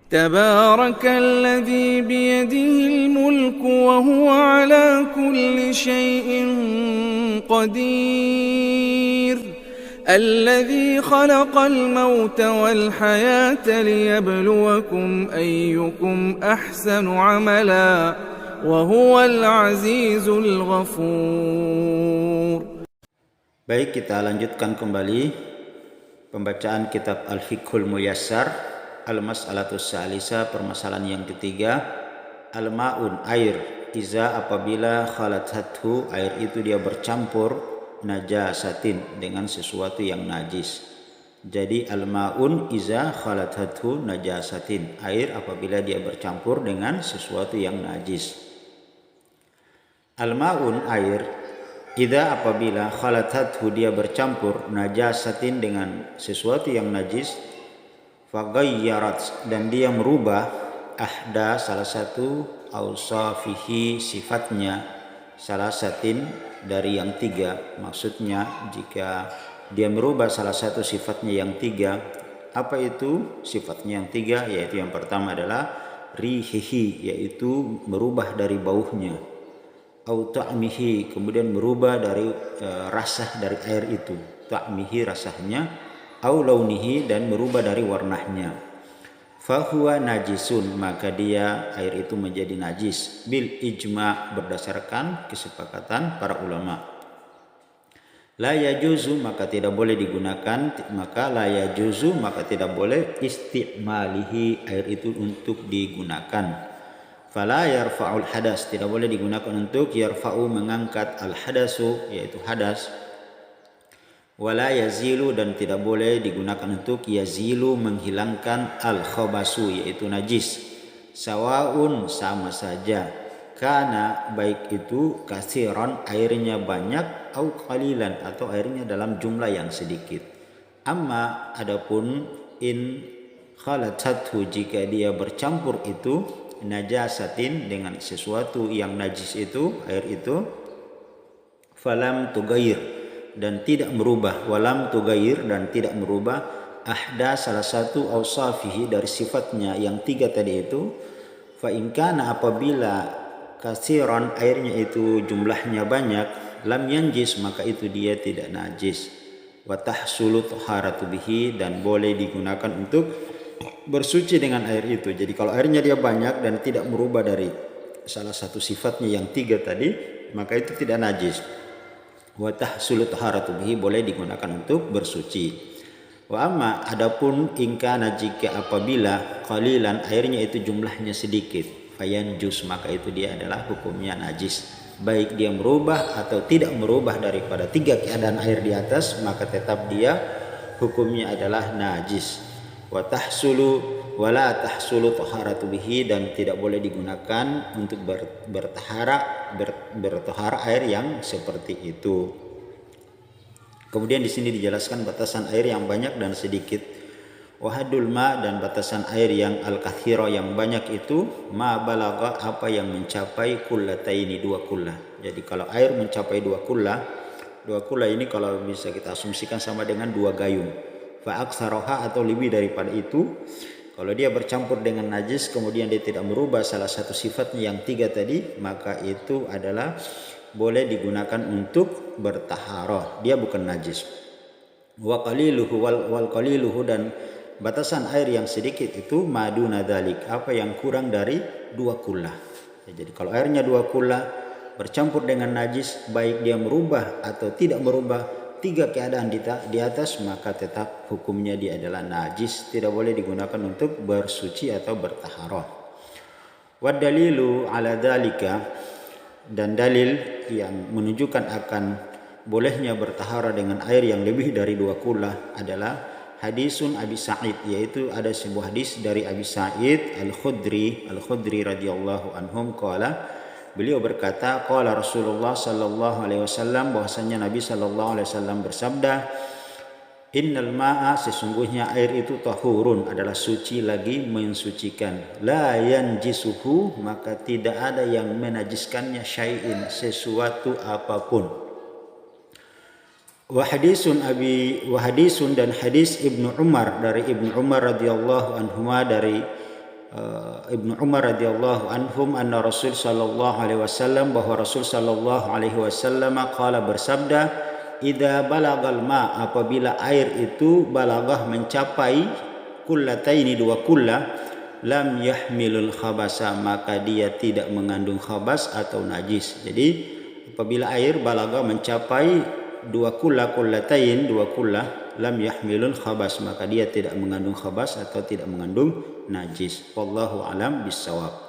تبارك الذي بيده الملك وهو على كل شيء قدير الذي خلق الموت والحياة ليبلوكم أيكم أحسن عملا وهو العزيز الغفور. Baik, kita lanjutkan kembali pembacaan kitab Al-Fiqhul Muyassar, Al-Mas'alatus Salisa, permasalahan yang ketiga, Al-Ma'un, air, iza apabila khalathathu, air itu dia bercampur, najasatin, dengan sesuatu yang najis. Jadi al-ma'un iza khalathathu najasatin, air apabila dia bercampur dengan sesuatu yang najis. Al-ma'un, air, idza apabila khalathathu dia bercampur najasatin dengan sesuatu yang najis, faghayyarat dan dia merubah ahda salah satu ausafihi sifatnya, salah satin dari yang tiga. Maksudnya jika dia merubah salah satu sifatnya yang tiga, apa itu sifatnya yang tiga? Yaitu yang pertama adalah rihihi, yaitu merubah dari baunya, au ta'mihi, kemudian merubah dari rasa dari air itu, ta'mihi rasanya, au launihi dan merubah dari warnanya. Fahuwa najisun, maka dia air itu menjadi najis bil ijma, berdasarkan kesepakatan para ulama. La yajuzu, maka tidak boleh digunakan, maka la yajuzu, maka tidak boleh istimalihi, air itu untuk digunakan. Fala yarfa'ul hadas, tidak boleh digunakan untuk yarfa'u, mengangkat, al hadasu, yaitu hadas. Wala yazilu, dan tidak boleh digunakan untuk yazilu, menghilangkan, al khabasu, yaitu najis. Sawaun, sama saja, kana, baik itu kasiran, airnya banyak, au qalilan, atau airnya dalam jumlah yang sedikit. Amma adapun in khalathathu, jika dia bercampur itu najasatin dengan sesuatu yang najis itu, air itu, falam tugayir, dan tidak merubah, walam tugayir, dan tidak merubah, ahda salah satu ausafihi dari sifatnya yang tiga tadi itu, fa in kana, apabila kasiran, airnya itu jumlahnya banyak, lam yanjis, maka itu dia tidak najis. Wa tahsulu taharatu bihi, dan boleh digunakan untuk bersuci dengan air itu. Jadi kalau airnya dia banyak dan tidak merubah dari salah satu sifatnya yang tiga tadi, maka itu tidak najis. Wa tahsulu taharatu bihi, boleh digunakan untuk bersuci. Wa amma adapun ingkana, jika apabila qalilan, airnya itu jumlahnya sedikit, fayanjus, maka itu dia adalah hukumnya najis. Baik dia merubah atau tidak merubah daripada tiga keadaan air di atas, maka tetap dia hukumnya adalah najis. Wa tahsulu wala tahsulu taharatu bihi, dan tidak boleh digunakan untuk bertahara air yang seperti itu. Kemudian di sini dijelaskan batasan air yang banyak dan sedikit. Wahadul ma, dan batasan air yang al-kathira, yang banyak itu, ma balagha, apa yang mencapai kullataini, dua kullah. Jadi kalau air mencapai dua kullah ini kalau bisa kita asumsikan sama dengan dua gayung. Fa aktsaroha, atau lebih daripada itu, kalau dia bercampur dengan najis kemudian dia tidak merubah salah satu sifatnya yang tiga tadi, maka itu adalah boleh digunakan untuk bertaharah, dia bukan najis. Wa qaliluhu wal qaliluhu, dan batasan air yang sedikit itu maduna dzalik, apa yang kurang dari dua kullah. Jadi kalau airnya dua kullah bercampur dengan najis, baik dia merubah atau tidak merubah tiga keadaan di atas, maka tetap hukumnya dia adalah najis, tidak boleh digunakan untuk bersuci atau bertaharah. Wa dalilu ala dzalika, dan dalil yang menunjukkan akan bolehnya bertaharah dengan air yang lebih dari dua kullah adalah hadisun Abi Sa'id, yaitu ada sebuah hadis dari Abi Sa'id Al-Khudri radhiyallahu anhum, qala, beliau berkata, qala Rasulullah sallallahu alaihi wasallam, bahwasanya Nabi sallallahu alaihi wasallam bersabda, innal ma'a, sesungguhnya air itu tahurun, adalah suci lagi mensucikan, la yanjisuhu, maka tidak ada yang menajiskannya, syai'in, sesuatu apapun. Wa hadisun dan hadis Ibnu Umar, dari Ibnu Umar radhiyallahu anhuma, dari Ibnu Umar radhiyallahu anhum anna Rasul sallallahu alaihi wasallam, bahwa Rasul sallallahu alaihi wasallam qala bersabda, idza balagal ma, apabila air itu balagah mencapai kullataini, 2 kulla, lam yahmilul khabasa, maka dia tidak mengandung khabas atau najis. Jadi apabila air balagah mencapai 2 kulla, kullatain 2 kulla, lam yahmilul khabas, maka dia tidak mengandung khabas atau tidak mengandung najis. Wallahu alam bissawab.